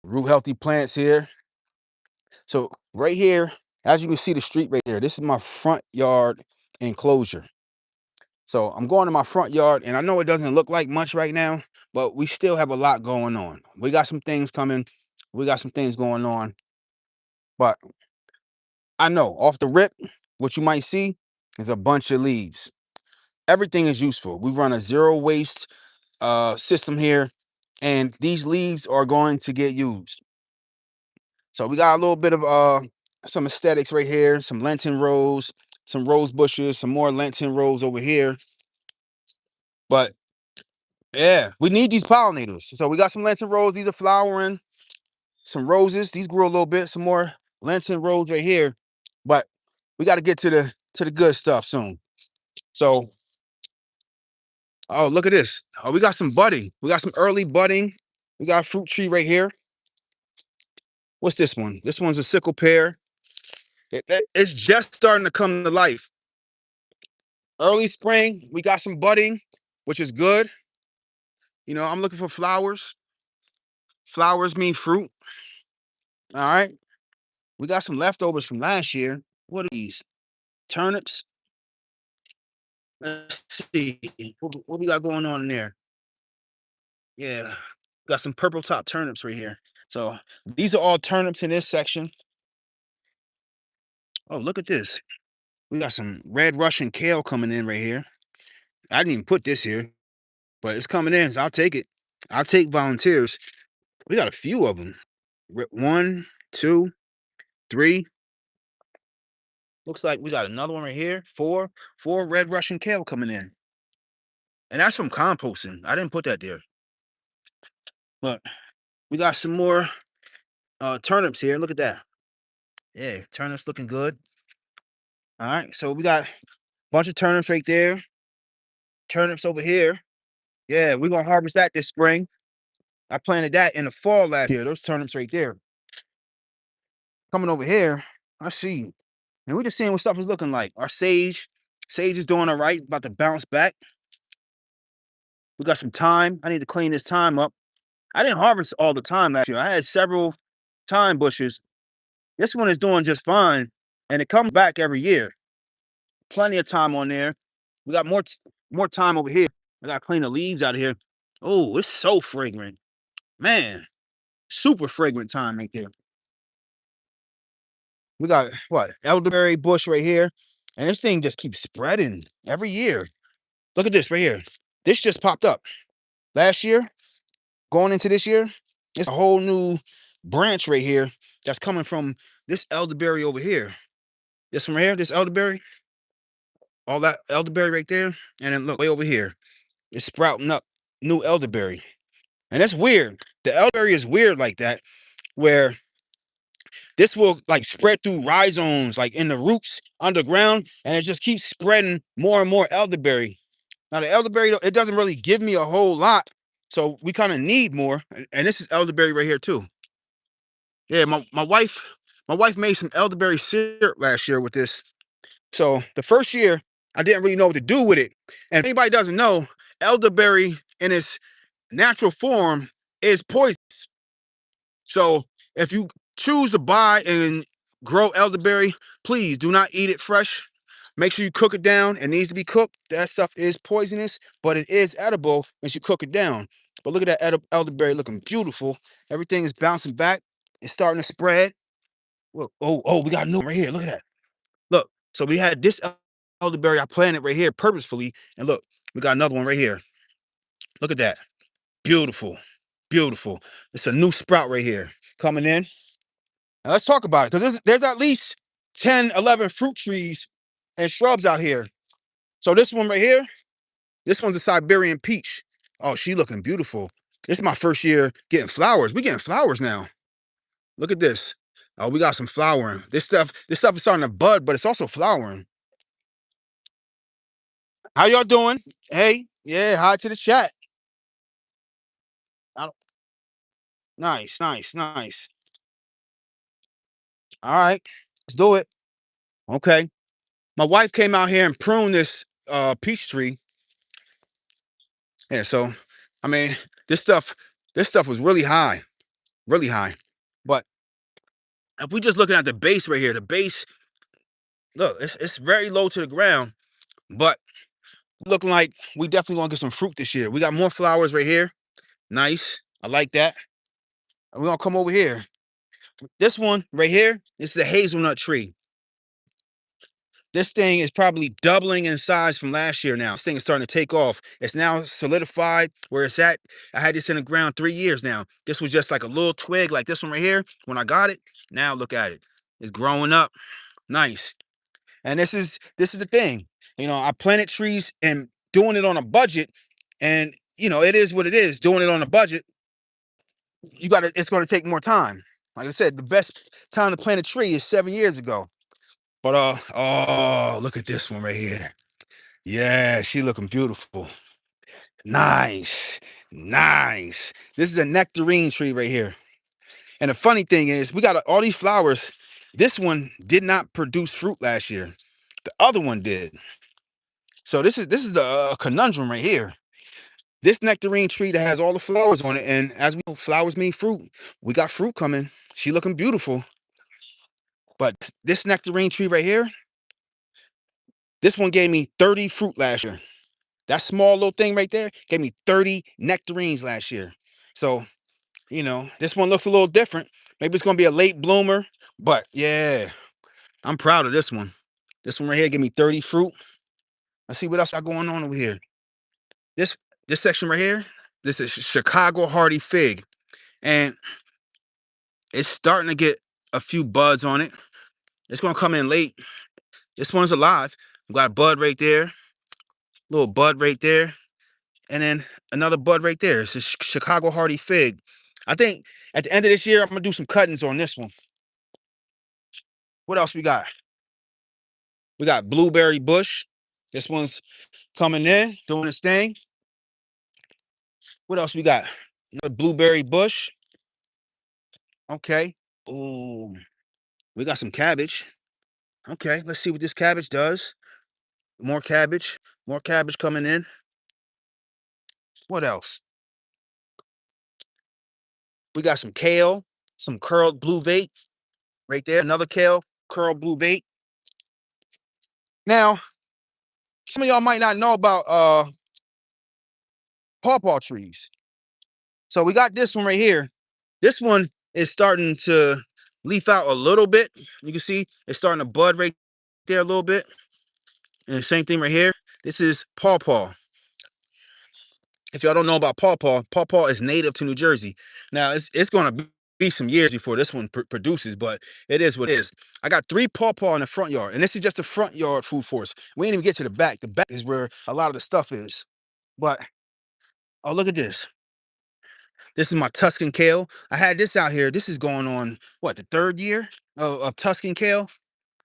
root healthy plants here. So right here, as you can see the street right there, this is my front yard enclosure. So I'm going to my front yard, and I know it doesn't look like much right now, but we still have a lot going on. We got some things coming. We got some things going on. But I know off the rip, what you might see is a bunch of leaves. Everything is useful. We run a zero waste system here, and these leaves are going to get used. So we got a little bit of some aesthetics right here, some lenten rose, some rose bushes, some more lenten rose over here. But yeah, we need these pollinators. So we got some lenten rose. These are flowering. Some roses. These grew a little bit. Some more lenten rose right here. But we got to get to the good stuff soon. So, oh, look at this. Oh, we got some budding. We got some early budding. We got a fruit tree right here. What's this one? This one's a sickle pear. It's just starting to come to life. Early spring, we got some budding, which is good. You know, I'm looking for flowers. Flowers mean fruit. All right. We got some leftovers from last year. What are these? Turnips. Let's see. What we got going on in there? Yeah. Got some purple top turnips right here. So these are all turnips in this section. Oh, look at this. We got some red Russian kale coming in right here. I didn't even put this here, but it's coming in, so I'll take it. I'll take volunteers. We got a few of them. 1, 2, 3. Looks like we got another one right here. 4 red Russian kale coming in. And that's from composting. I didn't put that there. But we got some more turnips here. Look at that. Yeah, turnips looking good. All right, so we got a bunch of turnips right there. Turnips over here. Yeah, we're going to harvest that this spring. I planted that in the fall last year. Those turnips right there. Coming over here, I see. And we're just seeing what stuff is looking like. Our sage is doing all right. About to bounce back. We got some thyme. I need to clean this thyme up. I didn't harvest all the thyme last year. I had several thyme bushes. This one is doing just fine, and it comes back every year. Plenty of thyme on there. We got more thyme over here. I gotta clean the leaves out of here. Oh, it's so fragrant, man. Super fragrant thyme right there. We got what, elderberry bush right here, and this thing just keeps spreading every year. Look at this right here. This just popped up last year. Going into this year, it's a whole new branch right here that's coming from this elderberry over here. This from right here, this elderberry, all that elderberry right there, and then look way over here, it's sprouting up new elderberry, and that's weird. The elderberry is weird like that, where this will like spread through rhizomes, like in the roots underground, and it just keeps spreading more and more elderberry. Now the elderberry, it doesn't really give me a whole lot, so we kind of need more. And this is elderberry right here too. Yeah, my wife made some elderberry syrup last year with this. So the first year, I didn't really know what to do with it. And if anybody doesn't know, elderberry in its natural form is poisonous. So if you choose to buy and grow elderberry, please do not eat it fresh. Make sure you cook it down. It needs to be cooked. That stuff is poisonous, but it is edible once you cook it down. But look at that elderberry looking beautiful. Everything is bouncing back. It's starting to spread. Look, oh, we got a new one right here. Look at that. Look, so we had this elderberry. I planted right here purposefully. And look, we got another one right here. Look at that. Beautiful. Beautiful. It's a new sprout right here coming in. Now let's talk about it, because there's at least 10, 11 fruit trees and shrubs out here. So this one right here, this one's a Siberian peach. Oh, she looking beautiful. This is my first year getting flowers. We getting flowers now. Look at this. Oh, we got some flowering. This stuff is starting to bud, but it's also flowering. How y'all doing? Hey, yeah, hi to the chat. Nice, nice, nice. All right, let's do it. Okay. My wife came out here and pruned this peach tree. Yeah, so I mean, this stuff was really high. really high. But if we just looking at the base right here, the base, look, it's very low to the ground, but looking like we definitely gonna get some fruit this year. We got more flowers right here. Nice. I like that. And we're gonna come over here. This one right here, this is a hazelnut tree. This thing is probably doubling in size from last year now. This thing is starting to take off. It's now solidified where it's at. I had this in the ground 3 years now. This was just like a little twig like this one right here. When I got it, now look at it. It's growing up. Nice. And this is the thing. I planted trees and doing it on a budget. And it is what it is. Doing it on a budget, it's gonna take more time. Like I said, the best time to plant a tree is 7 years ago. But oh, look at this one right here. Yeah, she looking beautiful. Nice. Nice. This is a nectarine tree right here. And the funny thing is, we got all these flowers. This one did not produce fruit last year. The other one did. So this is the conundrum right here. This nectarine tree that has all the flowers on it, and as we know, flowers mean fruit. We got fruit coming. She looking beautiful. But this nectarine tree right here, this one gave me 30 fruit last year. That small little thing right there gave me 30 nectarines last year. So, this one looks a little different. Maybe it's going to be a late bloomer. But, yeah, I'm proud of this one. This one right here gave me 30 fruit. Let's see what else got going on over here. This section right here, this is Chicago Hardy Fig. And it's starting to get a few buds on it. It's going to come in late. This one's alive. We got a bud right there. Little bud right there. And then another bud right there. It's a Chicago Hardy Fig. I think at the end of this year, I'm going to do some cuttings on this one. What else we got? We got Blueberry Bush. This one's coming in, doing its thing. What else we got? Another Blueberry Bush. Okay. Ooh. We got some cabbage. Okay, let's see what this cabbage does. More cabbage. More cabbage coming in. What else? We got some kale, some curled blue vate right there. Another kale, curled blue vate. Now, some of y'all might not know about pawpaw trees. So we got this one right here. This one is starting to leaf out a little bit. You can see it's starting to bud right there a little bit. And the same thing right here. This is pawpaw. If y'all don't know about pawpaw is native to New Jersey. Now, it's going to be some years before this one produces, but it is what it is. I got 3 pawpaw in the front yard, and this is just the front yard food forest. We ain't even get to the back. The back is where a lot of the stuff is. But, oh, look at this. This is my Tuscan kale. I had this out here. This is going on, what, the 3rd year of Tuscan kale?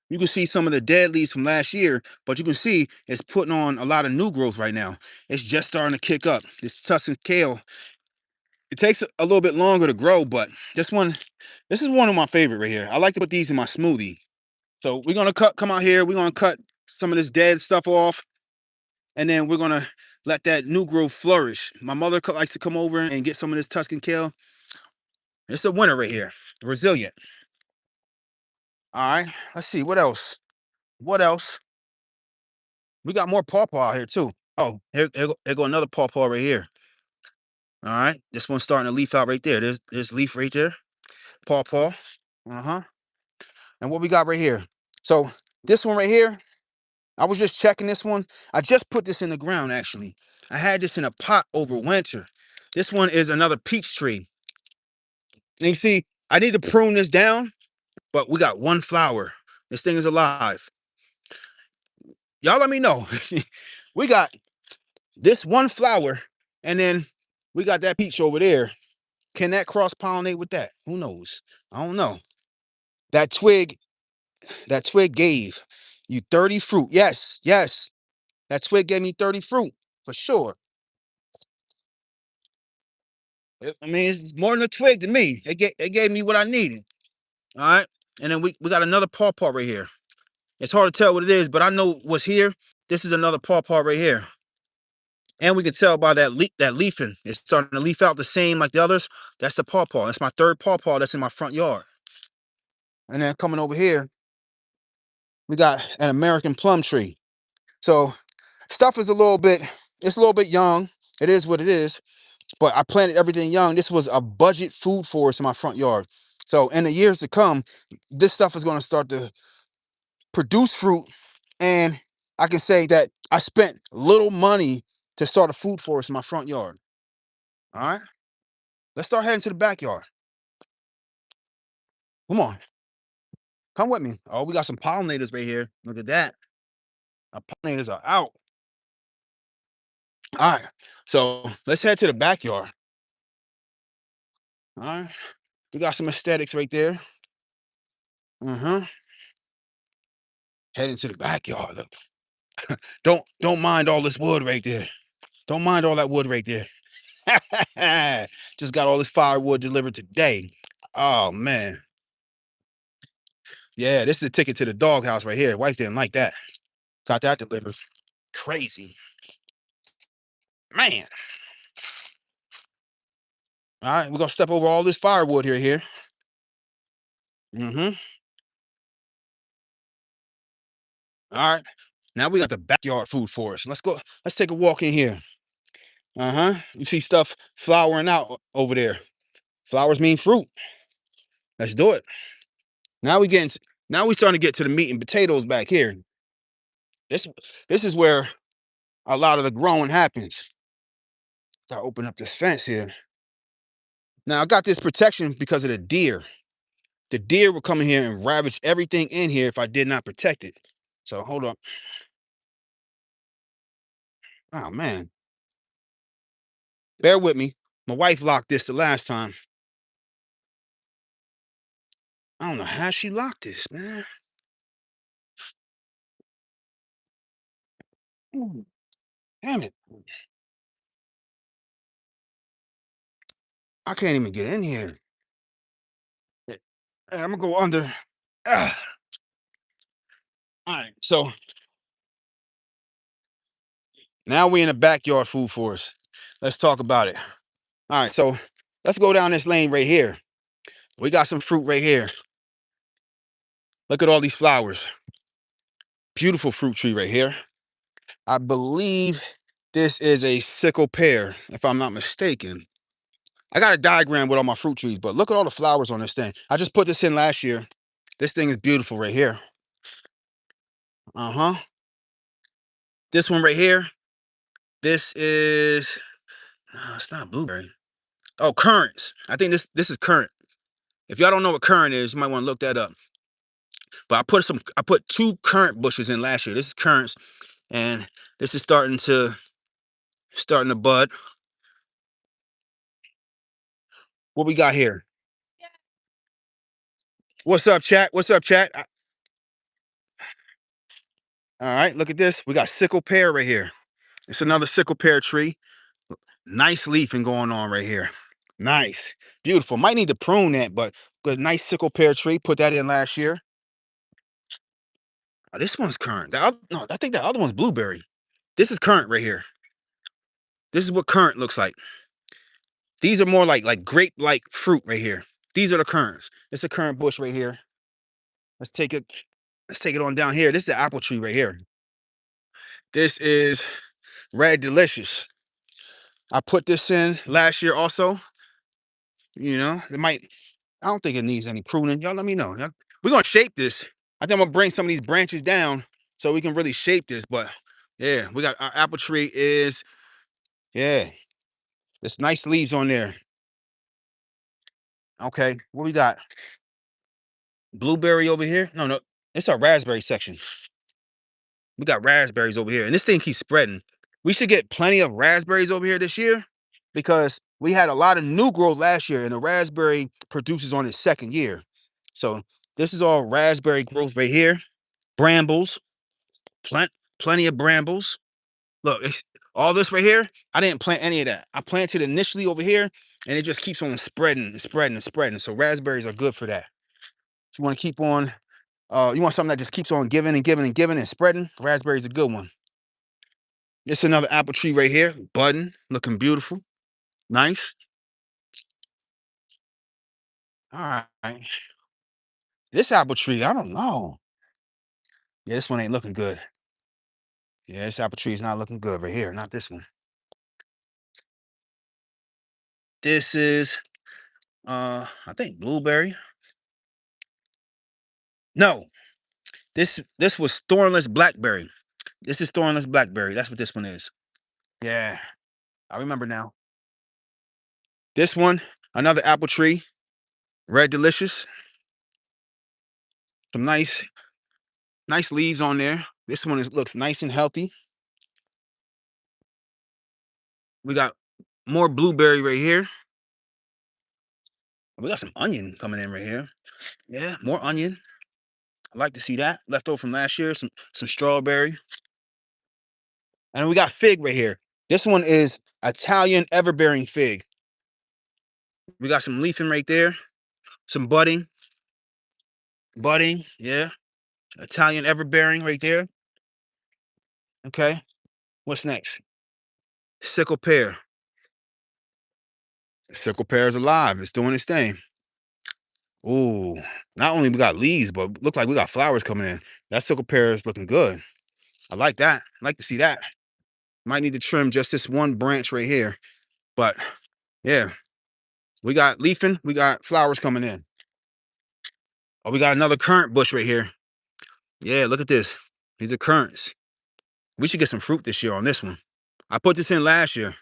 You can see some of the dead leaves from last year, but you can see it's putting on a lot of new growth right now. It's just starting to kick up. This Tuscan kale, it takes a little bit longer to grow, but this is one of my favorite right here. I like to put these in my smoothie. So we're gonna come out here. We're gonna cut some of this dead stuff off, and then we're gonna let that new growth flourish. My mother likes to come over and get some of this Tuscan kale. It's a winner right here. Resilient. All right. Let's see what else. What else? We got more pawpaw out here too. Oh, here go another pawpaw right here. All right, this one's starting to leaf out right there. There's leaf right there. Pawpaw. Uh-huh. And what we got right here? So this one right here, I was just checking this one. I just put this in the ground actually. I had this in a pot over winter. This one is another peach tree. And you see, I need to prune this down, but we got one flower. This thing is alive. Y'all let me know. We got this one flower, and then we got that peach over there. Can that cross-pollinate with that? Who knows? I don't know. That twig gave you 30 fruit. Yes, yes. That twig gave me 30 fruit, for sure. I mean, it's more than a twig to me. It gave me what I needed. All right? And then we got another pawpaw right here. It's hard to tell what it is, but I know what's here. This is another pawpaw right here. And we can tell by that leafing. It's starting to leaf out the same like the others. That's the pawpaw. That's my third pawpaw that's in my front yard. And then coming over here, we got an American plum tree. So stuff is it's a little bit young. It is what it is. But I planted everything young. This was a budget food forest in my front yard. So in the years to come, this stuff is going to start to produce fruit. And I can say that I spent little money to start a food forest in my front yard. All right. Let's start heading to the backyard. Come on. Come with me. Oh, we got some pollinators right here. Look at that. Our pollinators are out. All right. So let's head to the backyard. All right. We got some aesthetics right there. Uh-huh. Heading to the backyard. Look. Don't mind all this wood right there. Don't mind all that wood right there. Just got all this firewood delivered today. Oh man. Yeah, this is the ticket to the doghouse right here. Wife didn't like that. Got that delivered. Crazy. Man. All right, we're gonna step over all this firewood here. Mm-hmm. All right. Now we got the backyard food forest. Let's go. Let's take a walk in here. Uh-huh. You see stuff flowering out over there. Flowers mean fruit. Let's do it. Now now we starting to get to the meat and potatoes back here. This this is where a lot of the growing happens. Gotta open up this fence here. Now I got this protection because of the deer. The deer will come in here and ravage everything in here if I did not protect it. So hold up. Oh man. Bear with me. My wife locked this the last time. I don't know how she locked this, man. Ooh, damn it. I can't even get in here. Hey, I'm gonna go under. Ah. All right. So now we in the backyard food forest. Let's talk about it. All right, so let's go down this lane right here. We got some fruit right here. Look at all these flowers. Beautiful fruit tree right here. I believe this is a sickle pear, if I'm not mistaken. I got a diagram with all my fruit trees, but look at all the flowers on this thing. I just put this in last year. This thing is beautiful right here. Uh-huh. This one right here. This is, no, it's not blueberry. Oh, currants. I think this is currant. If y'all don't know what currant is, you might want to look that up. But I put two currant bushes in last year. This is currants, and this is starting to bud. What we got here? What's up, chat? What's up, chat? All right, look at this. We got sickle pear right here. It's another sickle pear tree. Nice leafing going on right here. Nice. Beautiful. Might need to prune that, but good. Nice sickle pear tree. Put that in last year. Oh, this one's currant. No, I think the other one's blueberry. This is currant right here. This is what currant looks like. These are more like grape-like fruit right here. These are the currants. It's a currant bush right here. Let's take it. Let's take it on down here. This is the apple tree right here. This is Red Delicious. I put this in last year also. You know, I don't think it needs any pruning. Y'all let me know. We're going to shape this. I think I'm going to bring some of these branches down so we can really shape this. But yeah, we got our apple tree yeah, there's nice leaves on there. Okay, what we got? Blueberry over here? No, it's our raspberry section. We got raspberries over here, and this thing keeps spreading. We should get plenty of raspberries over here this year because we had a lot of new growth last year, and the raspberry produces on its second year. So this is all raspberry growth right here. Brambles, plenty of brambles. Look, all this right here. I didn't plant any of that. I planted initially over here, and it just keeps on spreading and spreading and spreading. So raspberries are good for that. If you want to keep on, you want something that just keeps on giving and giving and giving and spreading. Raspberry's a good one. It's another apple tree right here, budding, looking beautiful, nice. All right. This apple tree, I don't know. Yeah, this one ain't looking good. Yeah, this apple tree is not looking good right here. Not this one. This is, I think blueberry. No, this was thornless blackberry. This is thornless blackberry. That's what this one is. Yeah, I remember now. This one, another apple tree, red delicious. Some nice leaves on there. This one looks nice and healthy. We got more blueberry right here. We got some onion coming in right here. Yeah, more onion. I like to see that. Left over from last year, some strawberry. And we got fig right here. This one is Italian everbearing fig. We got some leafing right there. Some budding. Budding, yeah. Italian everbearing right there. Okay. What's next? Sickle pear. Sickle pear is alive. It's doing its thing. Ooh. Not only we got leaves, but look like we got flowers coming in. That sickle pear is looking good. I like that. I like to see that. Might need to trim just this one branch right here. But yeah, we got leafing. We got flowers coming in. Oh, we got another currant bush right here. Yeah, look at this. These are currants. We should get some fruit this year on this one. I put this in last year.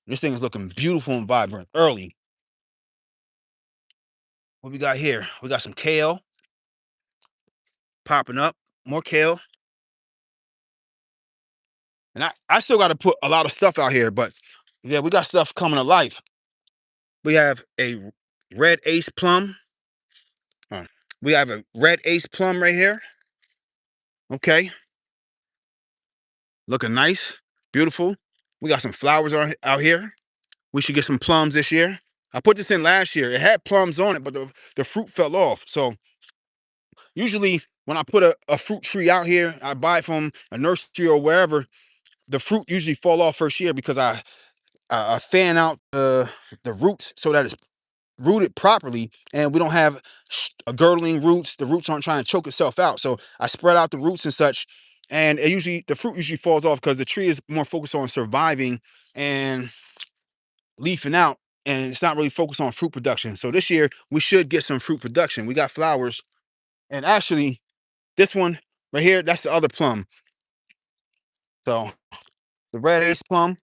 This thing is looking beautiful and vibrant early. What we got here? We got some kale popping up. More kale. And I still got to put a lot of stuff out here, but yeah, we got stuff coming to life. We have a red ace plum. We have a red ace plum right here. Okay. Looking nice. Beautiful. We got some flowers out here. We should get some plums this year. I put this in last year. It had plums on it, but the fruit fell off. So usually when I put a fruit tree out here, I buy it from a nursery or wherever, the fruit usually fall off first year because I fan out the roots so that it's rooted properly and we don't have girdling roots. The roots aren't trying to choke itself out. So I spread out the roots and such, and the fruit usually falls off because the tree is more focused on surviving and leafing out, and it's not really focused on fruit production. So this year we should get some fruit production. We got flowers, and actually this one right here, that's the other plum. So the red ace plum,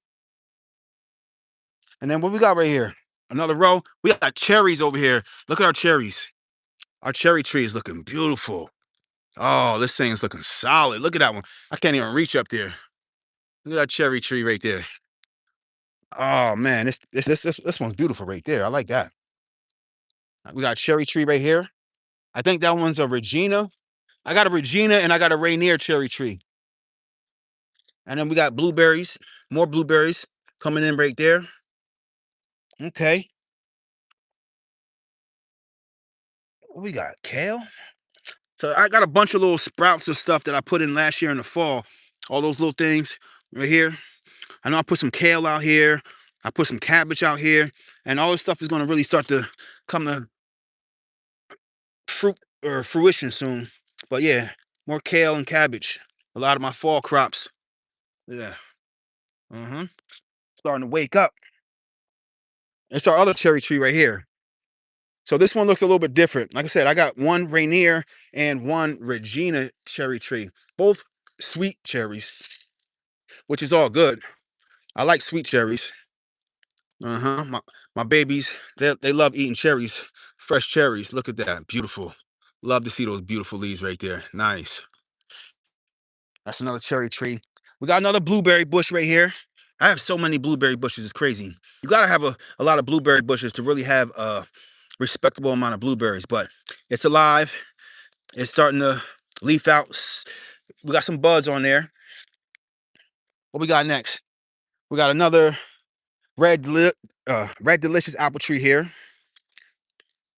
and then what we got right here? Another row. We got cherries over here. Look at our cherries. Our cherry tree is looking beautiful. Oh, this thing is looking solid. Look at that one. I can't even reach up there. Look at that cherry tree right there. Oh man, this one's beautiful right there. I like that. We got a cherry tree right here. I think that one's a Regina. I got a Regina and I got a Rainier cherry tree. And then we got blueberries, more blueberries coming in right there. Okay. What we got? Kale? So I got a bunch of little sprouts of stuff that I put in last year in the fall. All those little things right here. I know I put some kale out here. I put some cabbage out here. And all this stuff is going to really start to come to fruition soon. But yeah, more kale and cabbage. A lot of my fall crops. Yeah. Starting to wake up. It's our other cherry tree right here. So this one looks a little bit different. Like I said, I got one Rainier and one Regina cherry tree. Both sweet cherries, which is all good. I like sweet cherries. My babies, they love eating cherries, fresh cherries. Look at that, beautiful. Love to see those beautiful leaves right there. Nice. That's another cherry tree. We got another blueberry bush right here. I have so many blueberry bushes, it's crazy. You gotta have a lot of blueberry bushes to really have a respectable amount of blueberries, but it's alive. It's starting to leaf out. We got some buds on there. What we got next? We got another red delicious apple tree here.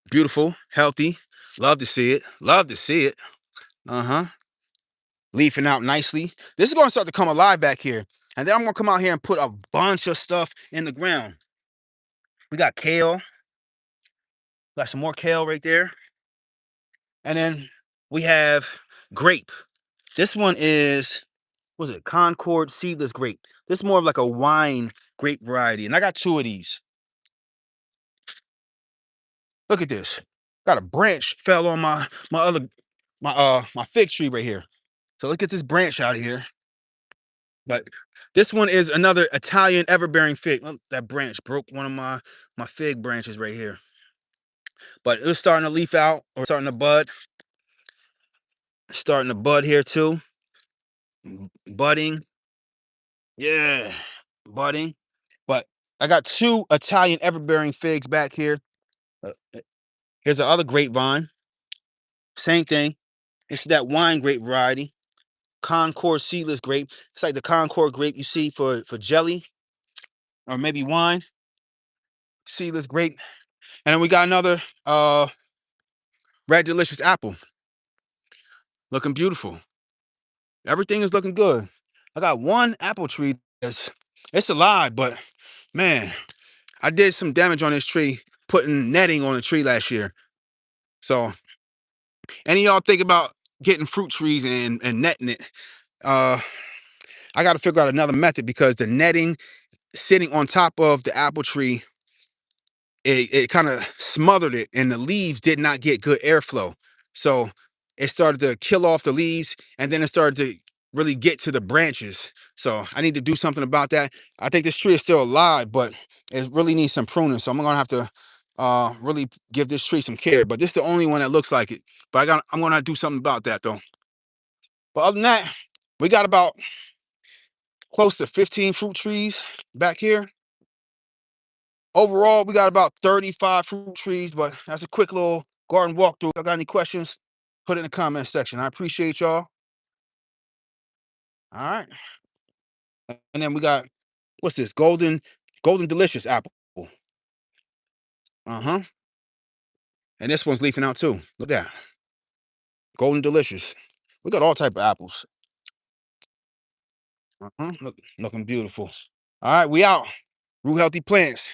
Beautiful, healthy. Love to see it. Love to see it. Uh-huh. Leafing out nicely. This is going to start to come alive back here. And then I'm gonna come out here and put a bunch of stuff in the ground. We got kale. Got some more kale right there. And then we have grape. This one is, what is it? Concord seedless grape. This is more of like a wine grape variety. And I got 2 of these. Look at this. Got a branch fell on my fig tree right here. So let's get this branch out of here. But this one is another Italian everbearing fig. Look, that branch broke one of my fig branches right here. But it was starting to leaf out or starting to bud. Starting to bud here too. Budding. Yeah, budding. But I got 2 Italian everbearing figs back here. Here's the other grapevine. Same thing. It's that wine grape variety. Concord seedless grape. It's like the Concord grape you see for jelly or maybe wine. Seedless grape. And then we got another red delicious apple. Looking beautiful. Everything is looking good. I got 1 apple tree it's alive, but man, I did some damage on this tree putting netting on the tree last year. So any of y'all think about getting fruit trees and netting it, I got to figure out another method because the netting sitting on top of the apple tree, it kind of smothered it and the leaves did not get good airflow. So it started to kill off the leaves and then it started to really get to the branches. So I need to do something about that. I think this tree is still alive, but it really needs some pruning. So I'm gonna have to really give this tree some care. But this is the only one that looks like it. But I'm gonna do something about that though. But other than that, we got about close to 15 fruit trees back here. Overall, we got about 35 fruit trees, but that's a quick little garden walkthrough. If y'all got any questions, put it in the comment section. I appreciate y'all. All right. And then we got, what's this? Golden delicious apple. Uh-huh. And this one's leafing out too. Look at that. Golden delicious. We got all type of apples. Uh-huh. Looking beautiful. All right, we out. Root healthy plants.